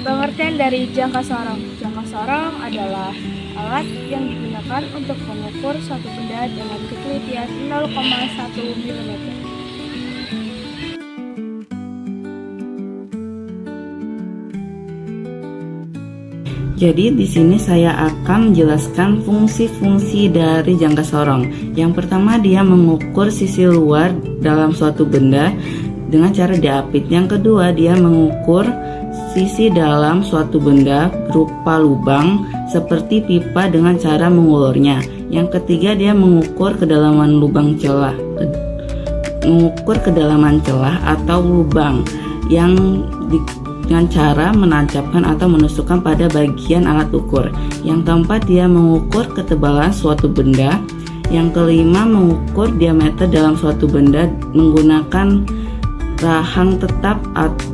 Pengertian dari jangka sorong. Jangka sorong adalah alat yang digunakan untuk mengukur suatu benda dengan ketelitian 0,1 mm. Jadi di sini saya akan menjelaskan fungsi-fungsi dari jangka sorong. Yang pertama, dia mengukur sisi luar dalam suatu benda dengan cara diapit. Yang kedua, dia mengukur sisi dalam suatu benda berupa lubang seperti pipa dengan cara mengulurnya. Yang ketiga, dia mengukur kedalaman lubang celah. Mengukur kedalaman celah atau lubang yang dengan cara menancapkan atau menusukkan pada bagian alat ukur. Yang keempat, dia mengukur ketebalan suatu benda. Yang kelima, mengukur diameter dalam suatu benda menggunakan rahang tetap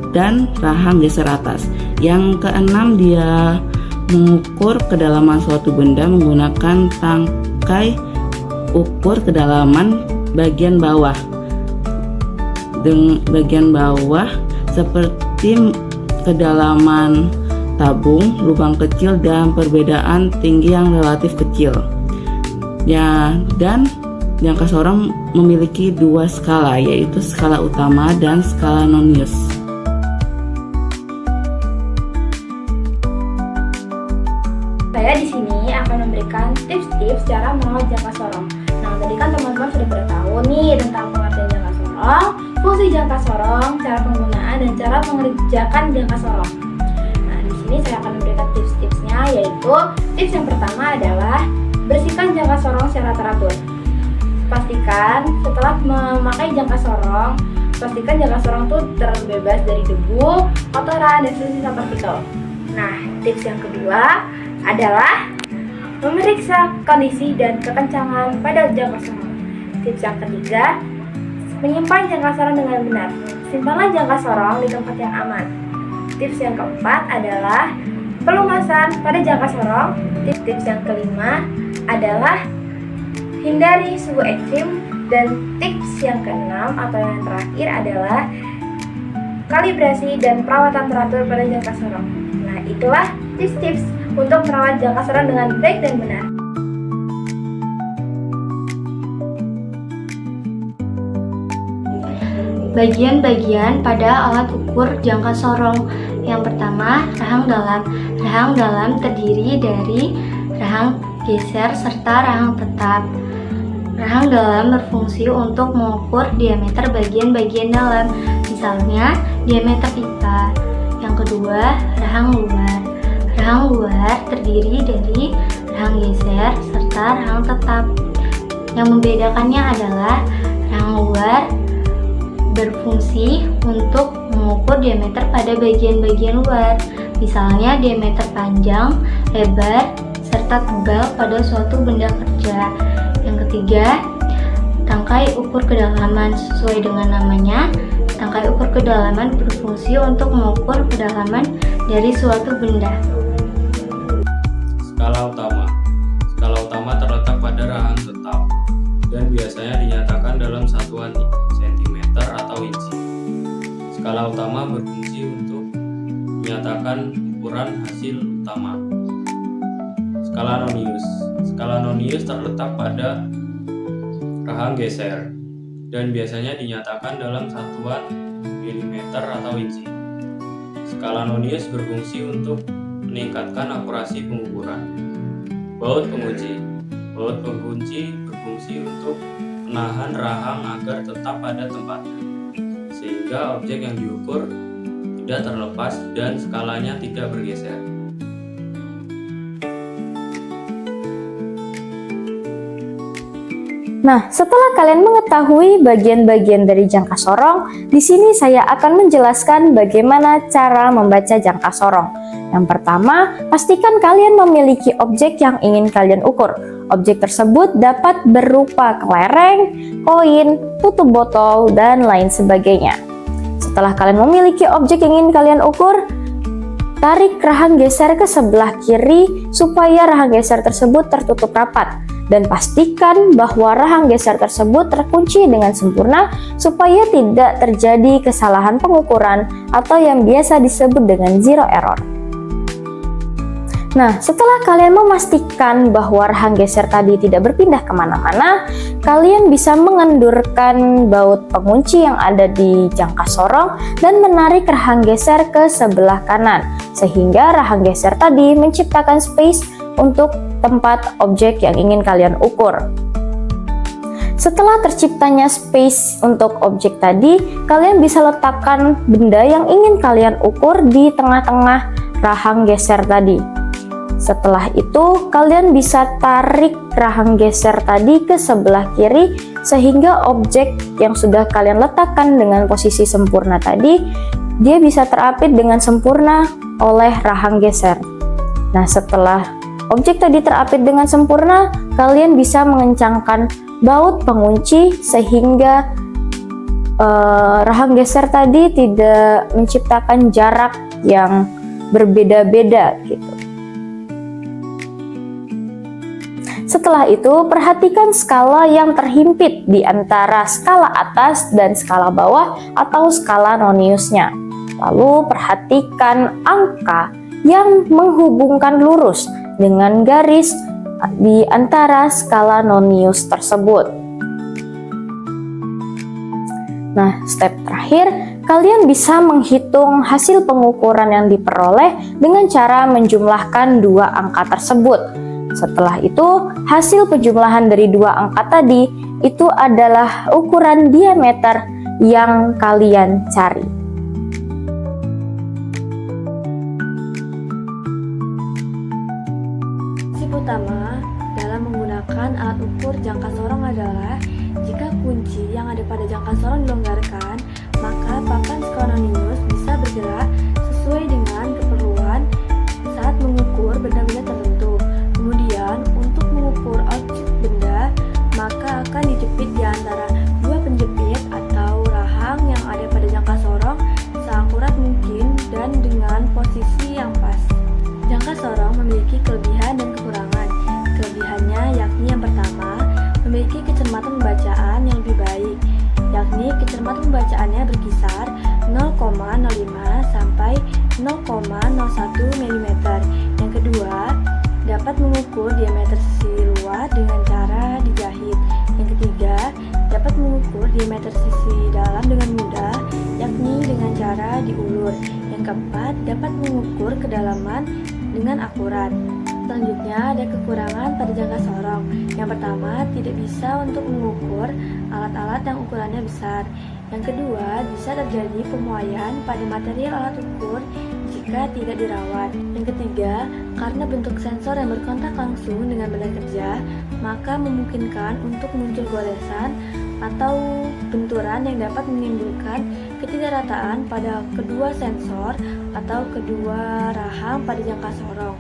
dan rahang geser atas. Yang keenam, dia mengukur kedalaman suatu benda menggunakan tangkai ukur kedalaman bagian bawah. Bagian bawah seperti kedalaman tabung, lubang kecil, dan perbedaan tinggi yang relatif kecil. Ya, dan jangka sorong memiliki dua skala, yaitu skala utama dan skala nonius. Saya di sini akan memberikan tips-tips cara merawat jangka sorong. Nah, tadi kan teman-teman sudah pada tahu nih tentang pengertian jangka sorong, fungsi jangka sorong, cara penggunaan, dan cara mengerjakan jangka sorong. Nah, di sini saya akan memberikan tips-tipsnya, yaitu tips yang pertama adalah bersihkan jangka sorong secara teratur. Pastikan setelah memakai jangka sorong, pastikan jangka sorong itu terbebas dari debu, kotoran, dan sisa partikel. Nah, tips yang kedua adalah memeriksa kondisi dan kekencangan pada jangka sorong. Tips yang ketiga, menyimpan jangka sorong dengan benar. Simpanlah jangka sorong di tempat yang aman. Tips yang keempat adalah pelumasan pada jangka sorong. Tips yang kelima adalah hindari suhu ekstrim. Dan tips yang keenam atau yang terakhir adalah kalibrasi dan perawatan teratur pada jangka sorong. Nah, itulah tips-tips untuk merawat jangka sorong dengan baik dan benar. Bagian-bagian pada alat ukur jangka sorong. Yang pertama, rahang dalam. Rahang dalam terdiri dari rahang geser serta rahang tetap. Rahang dalam berfungsi untuk mengukur diameter bagian-bagian dalam, misalnya diameter pipa. Yang kedua, rahang luar. Rahang luar terdiri dari rahang geser serta rahang tetap. Yang membedakannya adalah rahang luar berfungsi untuk mengukur diameter pada bagian-bagian luar, misalnya diameter panjang, lebar, serta tebal pada suatu benda kerja. Yang ketiga, tangkai ukur kedalaman. Sesuai dengan namanya, tangkai ukur kedalaman berfungsi untuk mengukur kedalaman dari suatu benda. Skala utama. Skala utama terletak pada rahang tetap dan biasanya dinyatakan dalam satuan cm atau inci. Skala utama berfungsi untuk menyatakan ukuran hasil utama. Skala nonius. Skala nonius terletak pada rahang geser dan biasanya dinyatakan dalam satuan mm atau inci. Skala nonius berfungsi untuk meningkatkan akurasi pengukuran. Baut penguji. Baut penguji berfungsi untuk menahan rahang agar tetap pada tempatnya, sehingga objek yang diukur tidak terlepas dan skalanya tidak bergeser. Nah, setelah kalian mengetahui bagian-bagian dari jangka sorong, di sini saya akan menjelaskan bagaimana cara membaca jangka sorong. Yang pertama, pastikan kalian memiliki objek yang ingin kalian ukur. Objek tersebut dapat berupa kelereng, koin, tutup botol, dan lain sebagainya. Setelah kalian memiliki objek yang ingin kalian ukur, tarik rahang geser ke sebelah kiri supaya rahang geser tersebut tertutup rapat. Dan pastikan bahwa rahang geser tersebut terkunci dengan sempurna supaya tidak terjadi kesalahan pengukuran atau yang biasa disebut dengan zero error. Nah, setelah kalian memastikan bahwa rahang geser tadi tidak berpindah kemana-mana, kalian bisa mengendurkan baut pengunci yang ada di jangka sorong dan menarik rahang geser ke sebelah kanan, sehingga rahang geser tadi menciptakan space untuk tempat objek yang ingin kalian ukur. Setelah terciptanya space untuk objek tadi, kalian bisa letakkan benda yang ingin kalian ukur di tengah-tengah rahang geser tadi. Setelah itu, kalian bisa tarik rahang geser tadi ke sebelah kiri sehingga objek yang sudah kalian letakkan dengan posisi sempurna tadi, dia bisa terapit dengan sempurna oleh rahang geser. Nah, setelah objek tadi terapit dengan sempurna, kalian bisa mengencangkan baut pengunci sehingga rahang geser tadi tidak menciptakan jarak yang berbeda-beda gitu. Setelah itu, perhatikan skala yang terhimpit di antara skala atas dan skala bawah atau skala noniusnya. Lalu perhatikan angka yang menghubungkan lurus dengan garis di antara skala nonius tersebut. Nah, step terakhir, kalian bisa menghitung hasil pengukuran yang diperoleh dengan cara menjumlahkan dua angka tersebut. Setelah itu, hasil penjumlahan dari dua angka tadi itu adalah ukuran diameter yang kalian cari. Prinsip utama dalam menggunakan alat ukur jangka sorong adalah jika kunci yang ada pada jangka sorong dilonggarkan, maka papan skala nonius bisa bergerak sesuai dengan keperluan saat mengukur benda-benda tertentu. Kemudian, untuk mengukur objek benda, maka akan dijepit di antara dua penjepit atau rahang yang ada pada jangka sorong seakurat mungkin dan dengan posisi yang pas. Jangka sorong memiliki kelebihan dan kekurangan. Kelebihannya yakni yang pertama, memiliki kecermatan pembacaan yang lebih baik, yakni kecermatan pembacaannya berkisar 0,05 sampai 0,01 mm. Yang kedua, dapat mengukur diameter sisi luar dengan cara dijahit. Yang ketiga, dapat mengukur diameter sisi dalam dengan mudah, yakni dengan cara diulur. Yang keempat, dapat mengukur kedalaman dengan akurat. Selanjutnya, ada kekurangan pada jangka sorong. Yang pertama, tidak bisa untuk mengukur alat-alat yang ukurannya besar. Yang kedua, bisa terjadi pemuaian pada material alat ukur jika tidak dirawat. Yang ketiga, karena bentuk sensor yang berkontak langsung dengan benda kerja, maka memungkinkan untuk muncul goresan atau benturan yang dapat menimbulkan ketidakrataan pada kedua sensor atau kedua rahang pada jangka sorong.